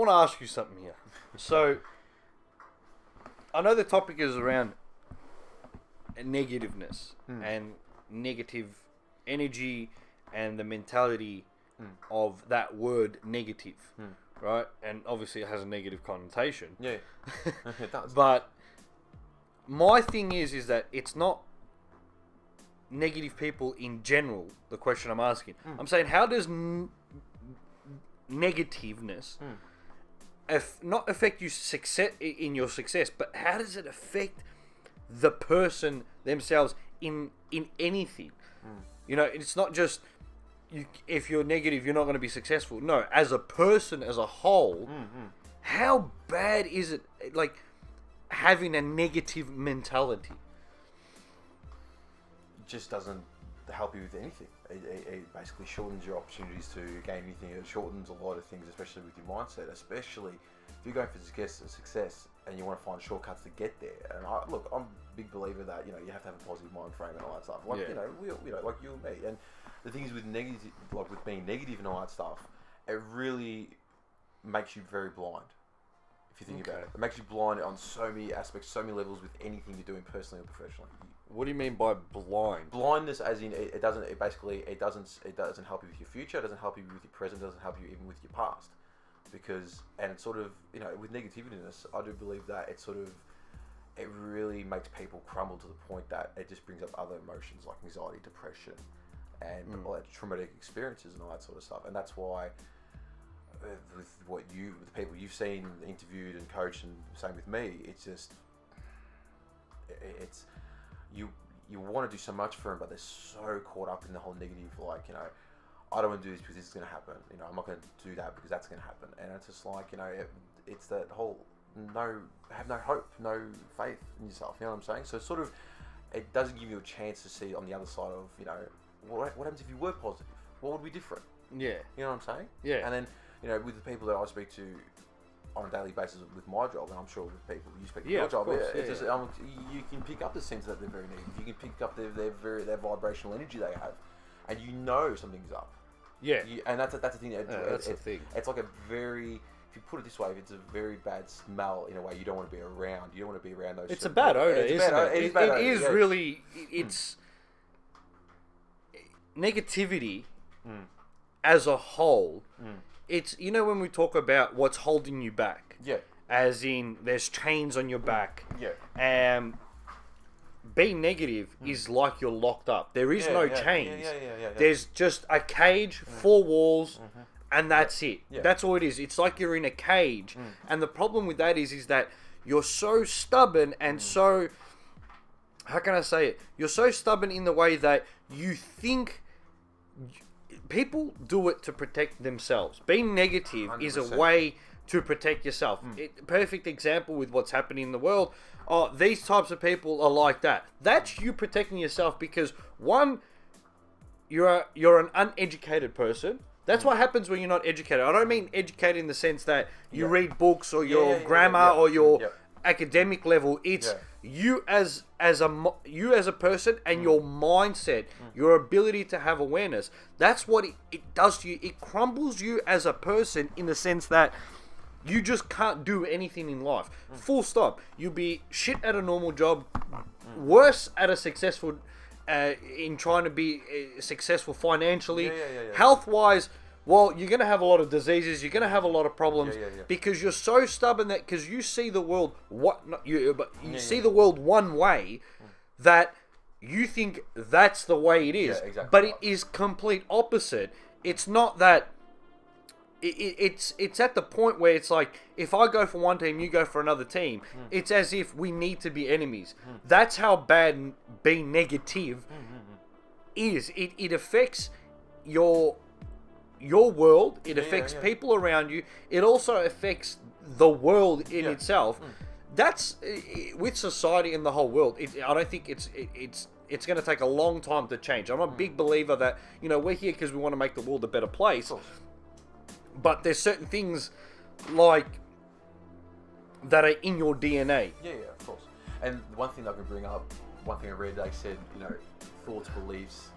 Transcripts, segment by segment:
want to ask you something here. So, I know the topic is around negativeness and negative energy and the mentality of that word negative, right? And obviously it has a negative connotation. Yeah, it does. But my thing is that it's not negative people in general, the question I'm asking. I'm saying, how does negativeness not affect you success in your success, but how does it affect the person themselves in anything? You know, it's not just if you're negative, you're not going to be successful. No, as a person, as a whole, how bad is it, like, having a negative mentality? It just doesn't help you with anything. It basically shortens your opportunities to gain anything. It shortens a lot of things, especially with your mindset. Especially if you're going for success and you want to find shortcuts to get there. And I'm a big believer that, you know, you have to have a positive mind frame and all that stuff. Like, you know, like you and me. And the thing is with negative, like with being negative and all that stuff, it really makes you very blind. If you think about it, it makes you blind on so many aspects, so many levels with anything you're doing personally or professionally. What do you mean by blind? Blindness, as in it doesn't help you with your future. It doesn't help you with your present. It doesn't help you even with your past. Because, and it's sort of, you know, with negativity-ness, I do believe that it really makes people crumble to the point that it just brings up other emotions like anxiety, depression, and all that traumatic experiences and all that sort of stuff. And that's why, with the people you've seen, interviewed, and coached, and same with me, it's just, you want to do so much for them, but they're so caught up in the whole negative, like, you know, I don't want to do this because this is going to happen. You know, I'm not going to do that because that's going to happen. And it's just like, you know, it's that whole have no hope, no faith in yourself. You know what I'm saying? So it's sort of, it doesn't give you a chance to see on the other side of, you know, what happens if you were positive? What would be different? Yeah. You know what I'm saying? Yeah. And then, you know, with the people that I speak to on a daily basis with my job, and I'm sure with people you speak to your job, just you can pick up the sense that they're very negative. You can pick up their vibrational energy they have, and you know something's up. Yeah. And that's the thing. That's the thing. It's like a very, if you put it this way, it's a very bad smell in a way you don't want to be around. You don't want to be around those. It's a bad odor, isn't it? It is really. It's negativity as a whole. It's, you know, when we talk about what's holding you back. Yeah. As in, there's chains on your back. Yeah. Being negative is like you're locked up. There is no chains. Yeah. There's just a cage, 4 walls, and that's it. Yeah. That's all it is. It's like you're in a cage. And the problem with that is that you're so stubborn and so, how can I say it? You're so stubborn in the way that you think people do it to protect themselves. Being negative 100%. Is a way to protect yourself. Perfect example with what's happening in the world. Oh, these types of people are like that. That's you protecting yourself because, one, you're an uneducated person. That's what happens when you're not educated. I don't mean educated in the sense that you read books or your grammar or your academic level. It's you as a person and your mindset, your ability to have awareness. That's what it does to you. It crumbles you as a person in the sense that you just can't do anything in life. Full stop. You'll be shit at a normal job, worse at a successful, in trying to be successful financially. Health-wise, well, you're going to have a lot of diseases. You're going to have a lot of problems because you're so stubborn that because you see the world see the world one way that you think that's the way it is. But it is complete opposite. It's not that. It's at the point where it's like, if I go for one team, you go for another team. It's as if we need to be enemies. That's how bad being negative is. It affects your world. It affects people around you. It also affects the world in itself. That's with society and the whole world. I don't think it's going to take a long time to change. I'm a big believer that, you know, we're here because we want to make the world a better place. But there's certain things like that are in your DNA. Yeah, of course. And one thing I can bring up, one thing I read, they said, you know, thoughts, beliefs,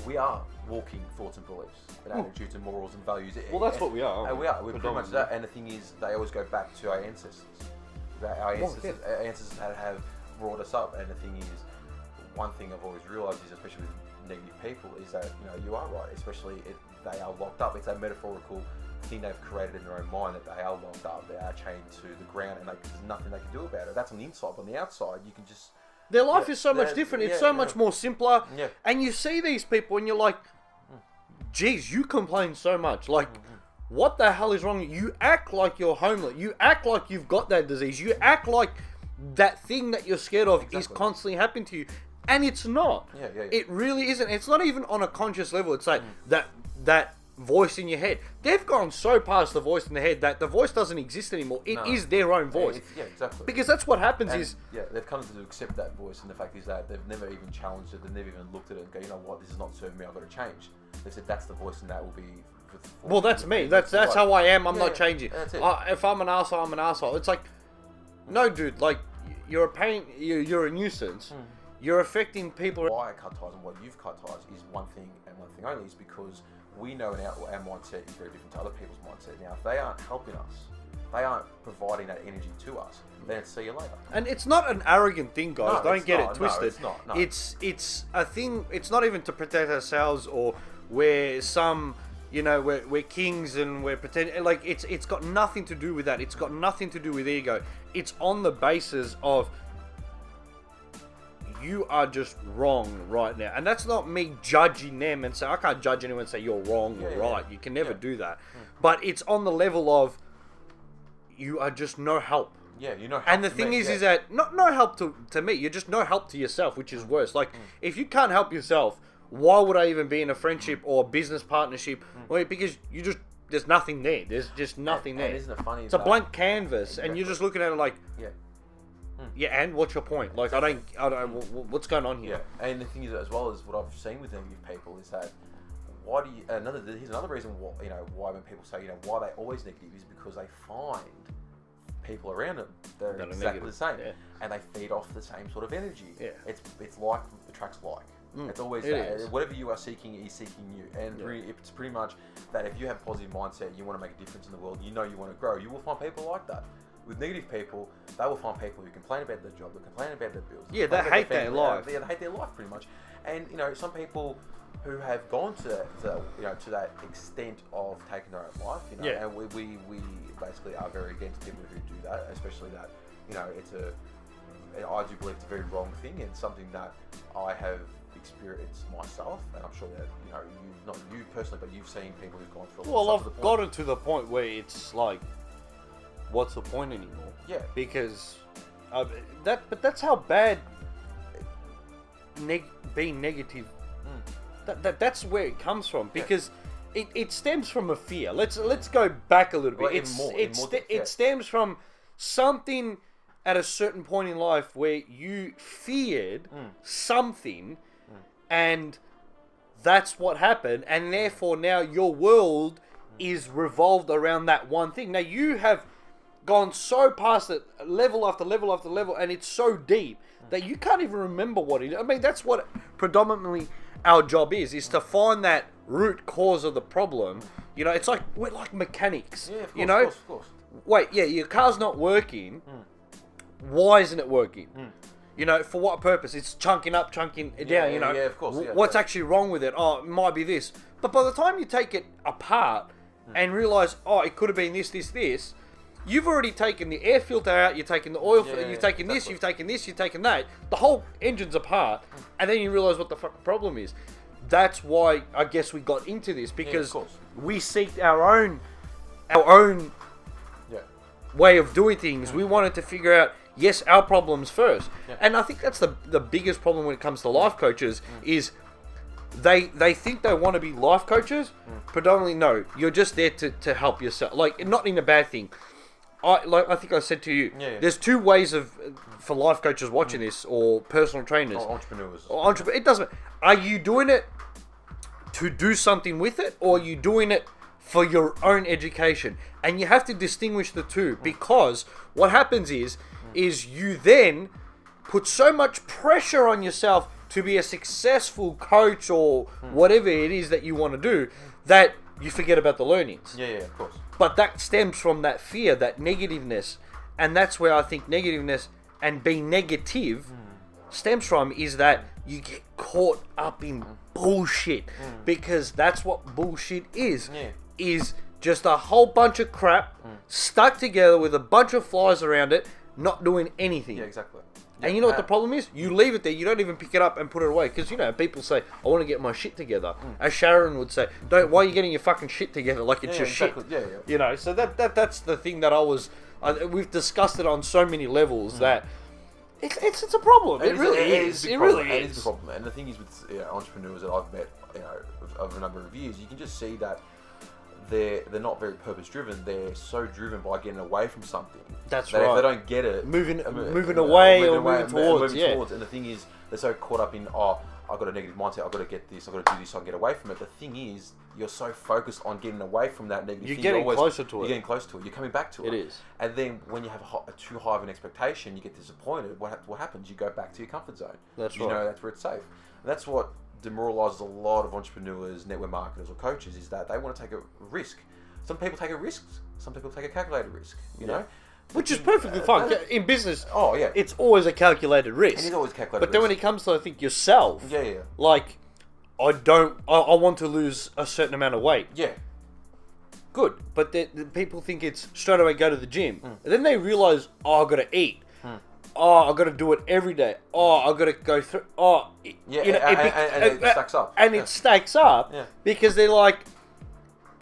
we are walking thoughts and beliefs and attitudes and morals and values. Well, that's what we are. And we are. We're pretty much that. And the thing is, they always go back to our ancestors. Our ancestors have brought us up. And the thing is, one thing I've always realised is, especially with negative people, is that you are right. Especially if they are locked up. It's a metaphorical thing they've created in their own mind, that they are locked up, they are chained to the ground, and there's nothing they can do about it. That's on the inside. On the outside, you can just... Their life is so much different. It's so much more simpler. Yeah. And you see these people and you're like, geez, you complain so much. Like, what the hell is wrong? You act like you're homeless. You act like you've got that disease. You act like that thing that you're scared of is constantly happening to you. And it's not. It really isn't. It's not even on a conscious level. It's like that voice in your head. They've gone so past the voice in the head that the voice doesn't exist anymore. It is their own voice. Exactly. Because that's what happens is... Yeah, they've come to accept that voice, and the fact is that they've never even challenged it. They've never even looked at it and go, you know what, this is not serving me, I've got to change. They said that's the voice, and that will be... Well, that's me. That's how I am. I'm not changing. That's it. If I'm an arsehole, I'm an arsehole. It's like, no, dude, like, you're a pain, you're a nuisance. You're affecting people. Why I cut ties and what you've cut ties is one thing and one thing only, is because we know our mindset is very different to other people's mindset. Now, if they aren't helping us, they aren't providing that energy to us, then see you later. And it's not an arrogant thing, guys. Don't get it twisted. No, it's not. No. It's a thing. It's not even to protect ourselves or we're some, we're kings and we're pretending. Like, it's got nothing to do with that. It's got nothing to do with ego. It's on the basis of you are just wrong right now. And that's not me judging them and say, I can't judge anyone and say you're wrong or right. You can never do that. But it's on the level of you are just no help. Yeah, you know help. And the thing is that not no help to me, you're just no help to yourself, which is worse. Like, if you can't help yourself, why would I even be in a friendship or a business partnership? Well, because there's nothing there. There's just nothing there. Isn't it funny? It's a blank canvas, and you're just looking at it like, yeah, and what's your point? Like, I don't, what's going on here? Yeah, and the thing is, as well as what I've seen with negative people, is that here's another reason why when people say, why they always negative, is because they find people around them that are exactly the same, and they feed off the same sort of energy. Yeah, it's like attracts like. It's always that. Whatever you are seeking is seeking you, and it's pretty much that. If you have a positive mindset, you want to make a difference in the world, you want to grow, you will find people like that. With negative people, they will find people who complain about their job, who complain about their bills. Yeah, they hate their life. They hate their life pretty much. And some people who have gone to that extent of taking their own life, and we basically are very against people who do that, especially that I do believe it's a very wrong thing, and something that I have experienced myself, and I'm sure that not you personally, but you've seen people who've gone through. Well, I've gotten to the point where it's like, what's the point anymore? Yeah, because that's how bad being negative. That's where it comes from, because it stems from a fear. Let's go back a little bit. Well, it stems from something at a certain point in life where you feared something, and that's what happened, and therefore now your world is revolved around that one thing. Now you have gone so past it, level after level after level, and it's so deep that you can't even remember what it is. I mean, that's what predominantly our job is to find that root cause of the problem. It's like, we're like mechanics. Yeah, of course. Wait, your car's not working. Why isn't it working? For what purpose? It's chunking up, chunking down, Yeah, of course. What's actually wrong with it? Oh, it might be this. But by the time you take it apart and realize, it could have been this, you've already taken the air filter out, you've taken the oil filter, you've taken this, you've taken this, you've taken that. The whole engine's apart, and then you realize what the fucking problem is. That's why I guess we got into this, because we seeked our own way of doing things. We wanted to figure out, our problems first. And I think that's the biggest problem when it comes to life coaches is they think they want to be life coaches. Predominantly, no. You're just there to help yourself. Like, not in a bad thing. I think I said to you, there's two ways for life coaches watching this, or personal trainers, or entrepreneurs. It doesn't. Are you doing it to do something with it, or are you doing it for your own education? And you have to distinguish the two, because what happens is you then put so much pressure on yourself to be a successful coach or whatever it is that you want to do, that you forget about the learnings. Yeah, of course. But that stems from that fear, that negativeness. And that's where I think negativeness and being negative stems from, is that you get caught up in bullshit. Because that's what bullshit is. Yeah. Is just a whole bunch of crap stuck together with a bunch of flies around it, not doing anything. Yeah, exactly. And you know what the problem is? You leave it there, you don't even pick it up and put it away. Because, people say, I want to get my shit together. As Sharon would say, why are you getting your fucking shit together like it's your exactly. shit? Yeah. So that's the thing that we've discussed it on so many levels that it's a problem. It really is. It really is. It is the problem. And the thing is with entrepreneurs that I've met, over a number of years, you can just see that they're not very purpose driven. They're so driven by getting away from something. That's that right. If they don't get it, moving away or moving towards. And the thing is, they're so caught up in, I've got a negative mindset, I've got to get this, I've got to do this so I can get away from it. The thing is, you're so focused on getting away from that negative thing. You're getting closer to it. You're getting close to it. You're coming back to it. It is. And then when you have a too high of an expectation, you get disappointed. What happens? You go back to your comfort zone. That's right. You know that's where it's safe. And that's what demoralizes a lot of entrepreneurs, network marketers, or coaches, is that they want to take a risk. Some people take a risk. Some people take a calculated risk. You know, which is perfectly fine in business. Oh yeah, it's always a calculated risk. And it's always calculated. But then when it comes to, I think, yourself, like, I want to lose a certain amount of weight. Yeah. Good, but the people think it's straight away go to the gym, and then they realize, I've got to eat. I've got to do it every day. I've got to go through. And it stacks up. And it stacks up because they're like,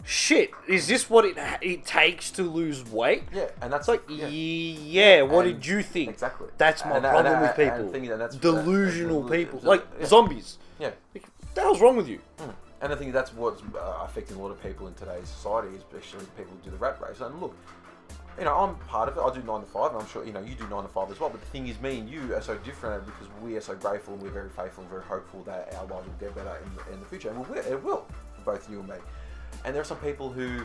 shit, is this what it takes to lose weight? Yeah, and that's like, what did you think? Exactly. That's my problem with people. Delusional people. Like zombies. Yeah. What the hell's wrong with you? And I think that's what's affecting a lot of people in today's society, especially people who do the rat race. And look, I'm part of it. I do 9 to 5, and I'm sure you do 9 to 5 as well. But the thing is, me and you are so different because we are so grateful and we're very faithful and very hopeful that our lives will get better in the future, and it will for both you and me. And there are some people who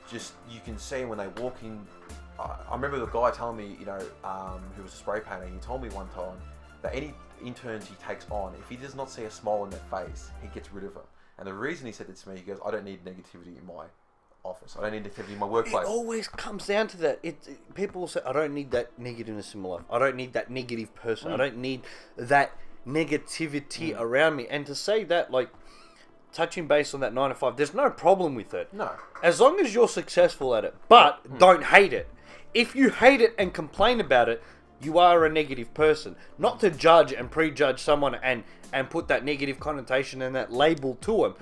just, you can see when they walk in. I remember the guy telling me, who was a spray painter. He told me one time that any interns he takes on, if he does not see a smile on their face, he gets rid of them. And the reason he said it to me, he goes, I don't need negativity in my office. I don't need negativity in my workplace. It always comes down to that. People say, I don't need that negativeness in my life. I don't need that negative person. I don't need that negativity around me. And to say that, like, touching base on that 9 to 5, there's no problem with it. No. As long as you're successful at it. But don't hate it. If you hate it and complain about it, you are a negative person. Not to judge and prejudge someone and put that negative connotation and that label to them.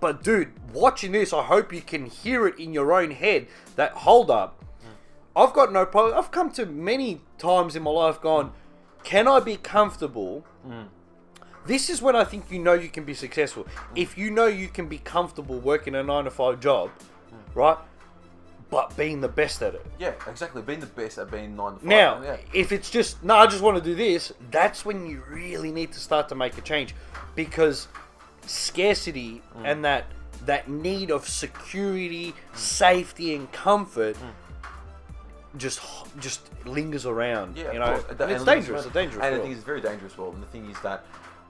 But dude, watching this, I hope you can hear it in your own head that, hold up, I've got no problem. I've come to many times in my life gone, can I be comfortable? This is when I think you can be successful. If you can be comfortable working a 9 to 5 job, right? But being the best at it. Yeah, exactly. Being the best at being 9 to 5. Now, if it's just, I just want to do this, that's when you really need to start to make a change. Because scarcity and that need of security, safety, and comfort just lingers around. Yeah, and it's dangerous. It's dangerous. And I think it's very dangerous world. And the thing is that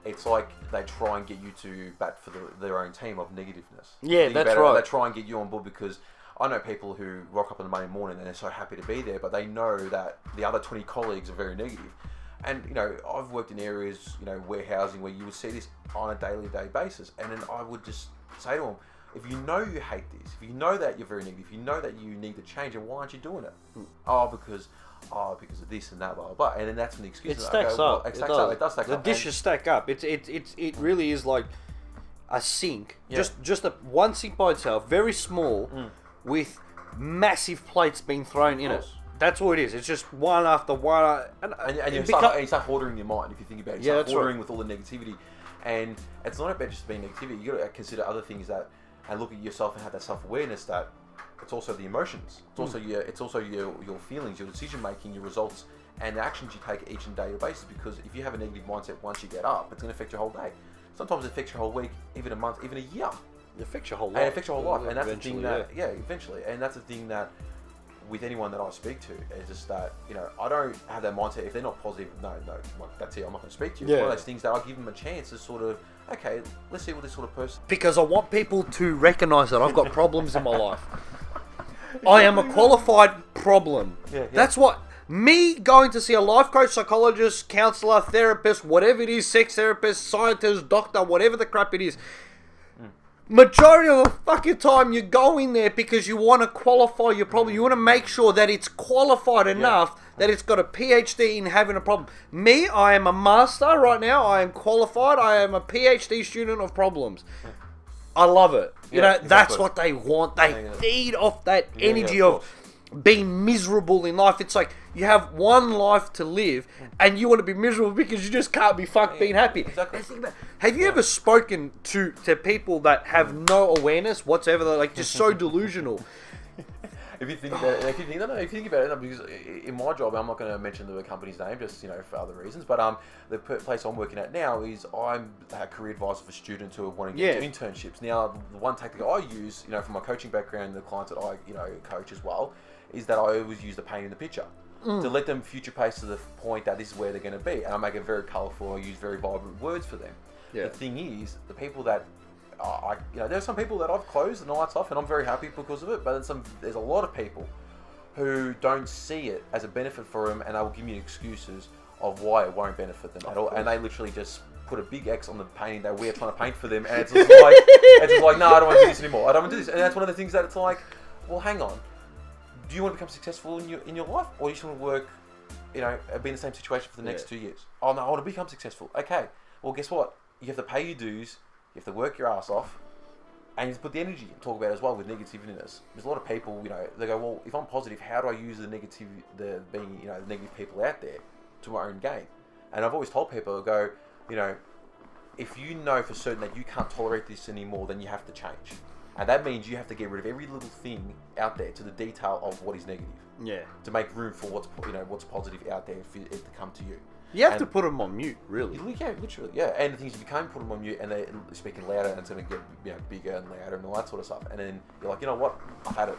it's like they try and get you to bat for their own team of negativeness. Yeah, that's right. They try and get you on board because I know people who rock up on the Monday morning and they're so happy to be there, but they know that the other 20 colleagues are very negative. And, I've worked in areas, warehousing, where you would see this on a daily basis. And then I would just say to them, if you know you hate this, if you know that you're very negative, if you know that you need to change, and why aren't you doing it? Because of this and that, blah, blah, blah. And then that's when the excuse It stacks up. It does stack up. The dishes stack up. It really is like a sink. Yeah. Just one sink by itself, very small, with massive plates being thrown in it. That's all it is. It's just one after one. And you start hoarding your mind, if you think about it. You start hoarding with all the negativity. And it's not about just being negativity. You got to consider other things and look at yourself and have that self-awareness that it's also the emotions. It's also your feelings, your decision making, your results, and the actions you take each and daily basis. Because if you have a negative mindset once you get up, it's going to affect your whole day. Sometimes it affects your whole week, even a month, even a year. It affects your whole life. And it affects your whole life. And that's the thing that, eventually. And that's the thing that with anyone that I speak to, it's just that, you know, I don't have that mindset. If they're not positive, no, like, that's it, I'm not going to speak to you. Yeah. It's one of those things that I give them a chance to sort of, okay, let's see what this sort of person... Because I want people to recognise that I've got problems in my life. I am a qualified problem. Yeah. That's what... Me going to see a life coach, psychologist, counsellor, therapist, whatever it is, sex therapist, scientist, doctor, whatever the crap it is. Majority of the fucking time you go in there because you want to qualify your problem. You want to make sure that it's qualified enough that it's got a PhD in having a problem. Me, I am a master right now. I am qualified. I am a PhD student of problems. I love it. You know, that's what they want. They feed off that energy of being miserable in life. It's like you have one life to live and you want to be miserable because you just can't be fucked being happy. Exactly. Have you ever spoken to people that have no awareness whatsoever? They're like just so delusional. If you think about it, because in my job, I'm not going to mention the company's name, just, you know, for other reasons. But the place I'm working at now is I'm a career advisor for students who are wanting to get internships. Now, the one tactic I use, you know, from my coaching background, the clients that I, you know, coach as well, is that I always use the paint in the picture to let them future pace to the point that this is where they're going to be, and I make it very colourful. I use very vibrant words for them. The thing is, the people that you know, there's some people that I've closed the nights off, and I'm very happy because of it. But there's a lot of people who don't see it as a benefit for them, and they will give me excuses of why it won't benefit them at all. And they literally just put a big X on the painting that we're trying to paint for them, and it's just like, no, I don't want to do this anymore. I don't want to do this. And that's one of the things that it's like, well, hang on. Do you want to become successful in your life, or do you just want to work, you know, be in the same situation for the next 2 years? Oh no, I want to become successful. Okay, well, guess what? You have to pay your dues. You have to work your ass off, and you have to put the energy and talk about it as well with negativeness. There's a lot of people, you know, they go, well, if I'm positive, how do I use the negative people out there to my own gain? And I've always told people, I go, you know, if you know for certain that you can't tolerate this anymore, then you have to change. And that means you have to get rid of every little thing out there to the detail of what is negative. Yeah. To make room for what's positive out there for it to come to you. You have to put them on mute, really. Yeah, literally, yeah. And the thing is, if you can't put them on mute and they're speaking louder, and it's going to get, you know, bigger and louder and all that sort of stuff. And then you're like, you know what? I've had it.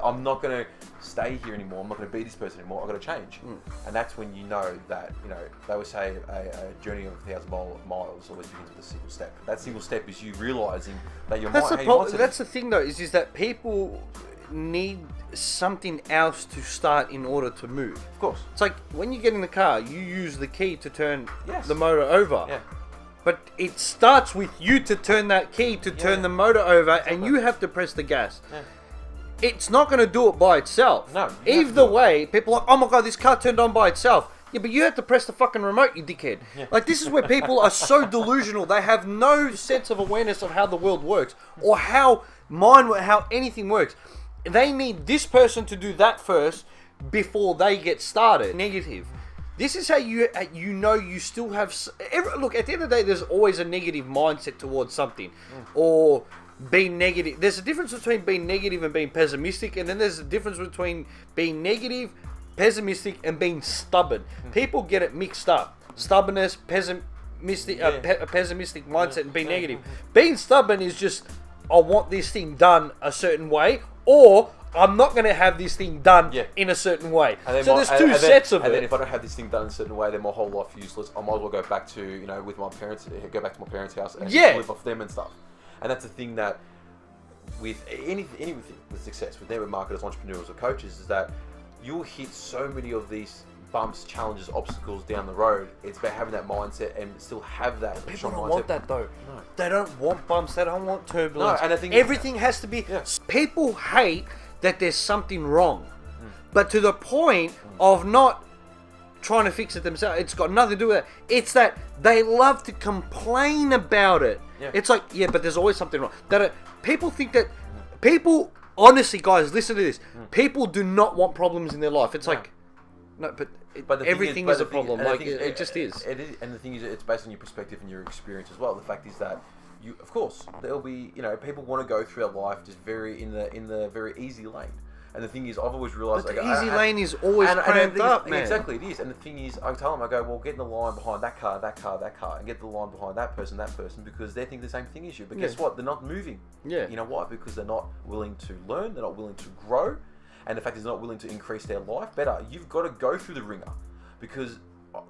I'm not going to stay here anymore. I'm not going to be this person anymore. I've got to change. And that's when you know that, you know, they would say a journey of 1,000 miles always begins with a single step. That single step is you realising that your mind... That's the thing, though, is that people need something else to start in order to move. Of course. It's like when you get in the car, you use the key to turn the motor over. Yeah. But it starts with you to turn that key to turn the motor over, and you have to press the gas. Yeah. It's not going to do it by itself. No. Either way, people are like, oh my god, this car turned on by itself. Yeah, but you have to press the fucking remote, you dickhead. Yeah. Like, this is where people are so delusional. They have no sense of awareness of how the world works or how anything works. They need this person to do that first before they get started. Negative. This is how you know you still have... Look, at the end of the day, there's always a negative mindset towards something. Or being negative. There's a difference between being negative and being pessimistic. And then there's a difference between being negative, pessimistic, and being stubborn. People get it mixed up. Stubbornness, pessimistic mindset, and being negative. Being stubborn is just, I want this thing done a certain way, or I'm not going to have this thing done in a certain way. So there's two sets of it. And then if I don't have this thing done in a certain way, then my whole life useless. I might as well go back to, you know, with my parents, go back to my parents' house and live off them and stuff. And that's the thing that with anything with success, with network marketers, entrepreneurs, or coaches, is that you'll hit so many of these bumps, challenges, obstacles down the road. It's about having that mindset and still have that. People don't want that though. No. They don't want bumps. They don't want turbulence. No, and I think everything has to be. Yeah. People hate that there's something wrong, but to the point of not trying to fix it themselves. It's got nothing to do with it. It's that they love to complain about it. Yeah. It's like, yeah, but there's always something wrong. People think that people. Honestly, guys, listen to this. People do not want problems in their life. It's like, no, but everything is a problem. Like, it just is. It is. And the thing is, it's based on your perspective and your experience as well. The fact is that you, of course, there'll be, you know, people want to go through their life just very in the very easy lane. And the thing is, I've always realised... But the easy lane is always cramped up, man. Exactly, it is. And the thing is, I tell them, I go, well, get in the line behind that car, and get the line behind that person, because they think the same thing as you. But guess what? They're not moving. Yeah. You know why? Because they're not willing to learn, they're not willing to grow, and the fact he's not willing to increase their life better, you've got to go through the ringer, because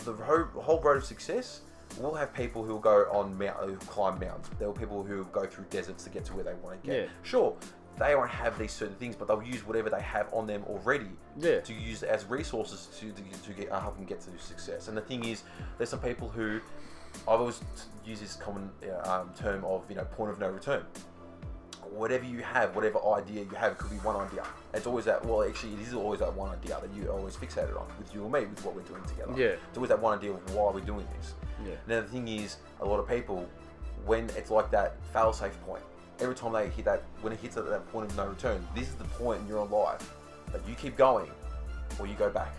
the whole road of success will have people who will go on who climb mountains. There will be people who go through deserts to get to where they want to get. Yeah. Sure, they won't have these certain things, but they'll use whatever they have on them already to use as resources to get help them get to success. And the thing is, there's some people who I've always used this common term of point of no return. Whatever you have, whatever idea you have, it could be one idea. It's always that. Well, actually, it is always that one idea that you always fixated on with you or me, with what we're doing together. Yeah. It's always that one idea of why we're doing this. Yeah. Now the thing is, a lot of people, when it's like that fail-safe point, every time they hit that, when it hits at that point of no return, this is the point in your life that you keep going or you go back.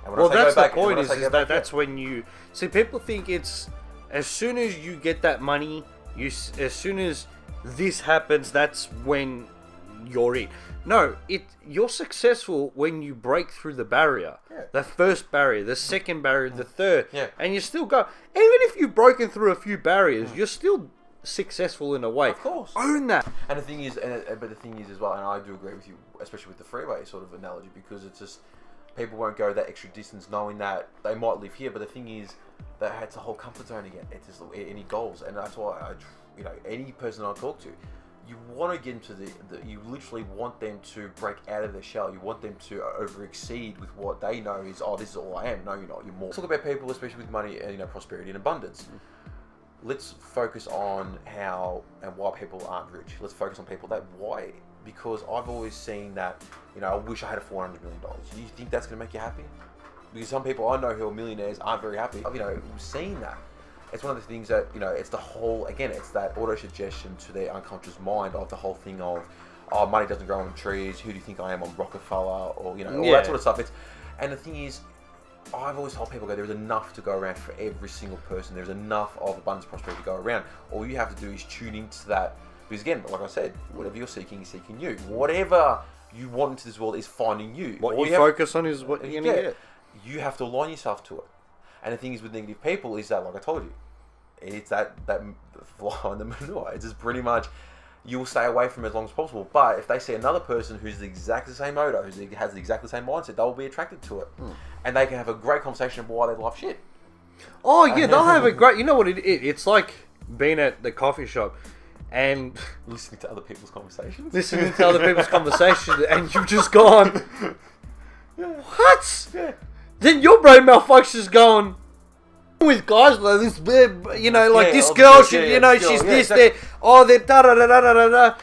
And when that's the point. That's when you see, people think it's as soon as you get that money, as soon as this happens, that's when you're in. No, you're successful when you break through the barrier. Yeah. The first barrier, the second barrier, the third. Yeah. And you still go, even if you've broken through a few barriers, you're still successful in a way. Of course. Own that. And the thing is, but the thing is as well, and I do agree with you, especially with the freeway sort of analogy, because it's just, people won't go that extra distance knowing that they might live here, but the thing is, that it's a whole comfort zone again. It's just any goals, and that's why any person I talk to, you want to get into you literally want them to break out of their shell. You want them to over exceed with what they know is, this is all I am. No, you're not. You're more. Let's talk about people, especially with money and prosperity and abundance. Let's focus on how and why people aren't rich. Let's focus on people why. Because I've always seen that, I wish I had $400 million. Do you think that's going to make you happy? Because some people I know who are millionaires aren't very happy. We've seen that. It's one of the things that, it's the whole, again, it's that auto-suggestion to their unconscious mind of the whole thing of, money doesn't grow on trees, who do you think I am, on Rockefeller, or, all that sort of stuff. And the thing is, I've always told people, there's enough to go around for every single person. There's enough of abundance, prosperity to go around. All you have to do is tune into that. Because again, like I said, whatever you're seeking is seeking you. Whatever you want into this world is finding you. What you focus on is what you're going to get. You have to align yourself to it. And the thing is with negative people is that, like I told you, it's that fly in the manure. It's just pretty much, you'll stay away from it as long as possible. But if they see another person who's the exact same motor, who has the exact same mindset, they'll be attracted to it. And they can have a great conversation about why they love shit. Oh yeah, they'll have a great, you know what it's like being at the coffee shop and listening to other people's conversations. And you've just gone, what? Yeah. Then your brain malfunctions going, with guys like this, this girl, she's this, exactly. They're da-da-da-da-da-da.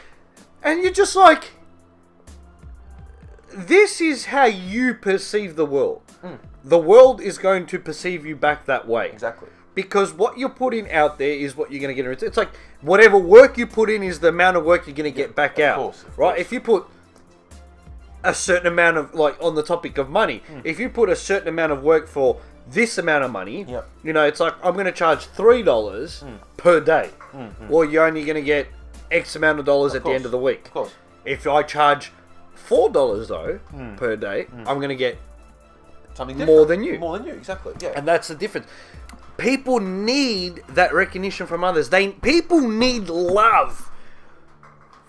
And you're just like, this is how you perceive the world. The world is going to perceive you back that way. Exactly. Because what you're putting out there is what you're going to get in return. It's like, whatever work you put in is the amount of work you're going to get back out. Of course. If you put a certain amount of, on the topic of money, if you put a certain amount of work for this amount of money, it's like, I'm going to charge $3 per day. Or you're only going to get X amount of dollars at the end of the week. Of course. If I charge $4 though per day, I'm going to get something more than you. More than you, exactly. Yeah. And that's the difference. People need that recognition from others. People need love.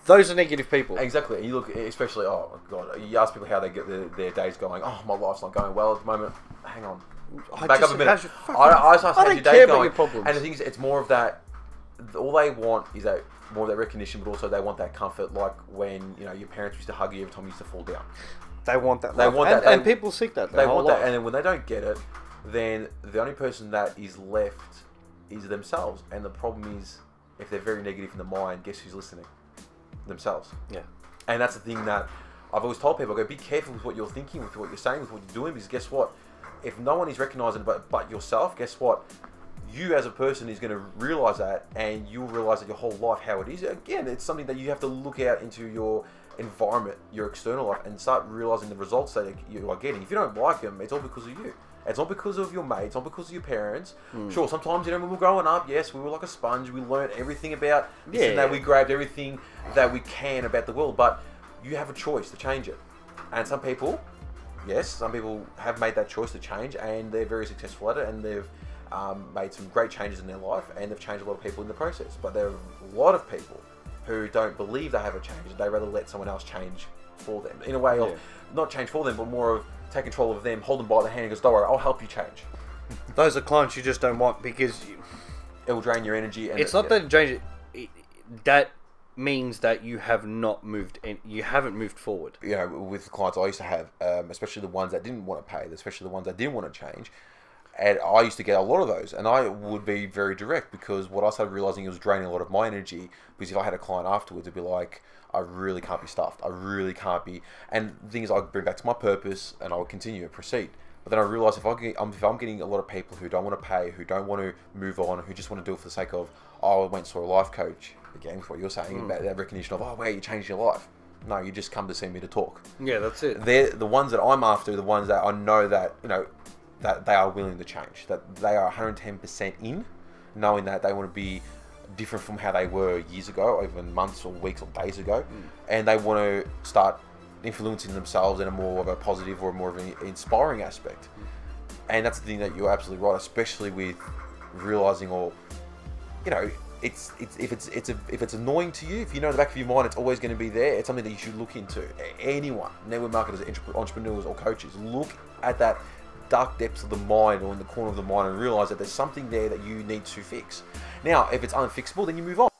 Those are negative people. Exactly. And you look, especially, oh God, you ask people how they get their days going. Oh, my life's not going well at the moment. Hang on. Back up a minute. I just ask how's your day going. And the thing is, it's more of that, all they want is that, more of that recognition, but also they want that comfort, like when, your parents used to hug you every time you used to fall down. They want that love. And people seek that. They want that. And then when they don't get it, then the only person that is left is themselves. And the problem is, if they're very negative in the mind, guess who's listening? Themselves. Yeah. And that's the thing that I've always told people, be careful with what you're thinking, with what you're saying, with what you're doing, because guess what? If no one is recognizing but yourself, guess what? You as a person is going to realize that, and you'll realize that your whole life, how it is. Again, it's something that you have to look out into your environment, your external life, and start realizing the results that you are getting. If you don't like them, it's all because of you. It's not because of your mates, not because of your parents. Sure, sometimes, when we were growing up, yes, we were like a sponge. We learned everything about this and that. We grabbed everything that we can about the world. But you have a choice to change it. And some people have made that choice to change, and they're very successful at it, and they've made some great changes in their life, and they've changed a lot of people in the process. But there are a lot of people who don't believe they have a change. They rather let someone else change for them in a way of not change for them, but more of take control of them, hold them by the hand, and goes, don't worry, I'll help you change. Those are clients you just don't want because it will drain your energy. And it's not that it drains it. That means that you have not moved and you haven't moved forward. You know, with the clients I used to have, especially the ones that didn't want to pay, especially the ones that didn't want to change, and I used to get a lot of those, and I would be very direct because what I started realizing, it was draining a lot of my energy, because if I had a client afterwards, it'd be like, I really can't be stuffed. I really can't be. And the thing is, I'd bring back to my purpose and I would continue and proceed. But then I realized if I'm getting a lot of people who don't want to pay, who don't want to move on, who just want to do it for the sake of, oh, I went and saw a life coach, again, what you're saying about that recognition of, oh, wow, you changed your life. No, you just come to see me to talk. Yeah, that's it. They're the ones that I'm after, the ones that I know that, you know, that they are willing to change, that they are 110% in, knowing that they want to be different from how they were years ago, or even months or weeks or days ago, and they want to start influencing themselves in a more of a positive or more of an inspiring aspect. And that's the thing that you're absolutely right, especially with realizing, or you know, if it's annoying to you, if you know in the back of your mind it's always going to be there, it's something that you should look into. Anyone, network marketers, entrepreneurs or coaches, look at that dark depths of the mind or in the corner of the mind and realize that there's something there that you need to fix. Now, if it's unfixable, then you move on.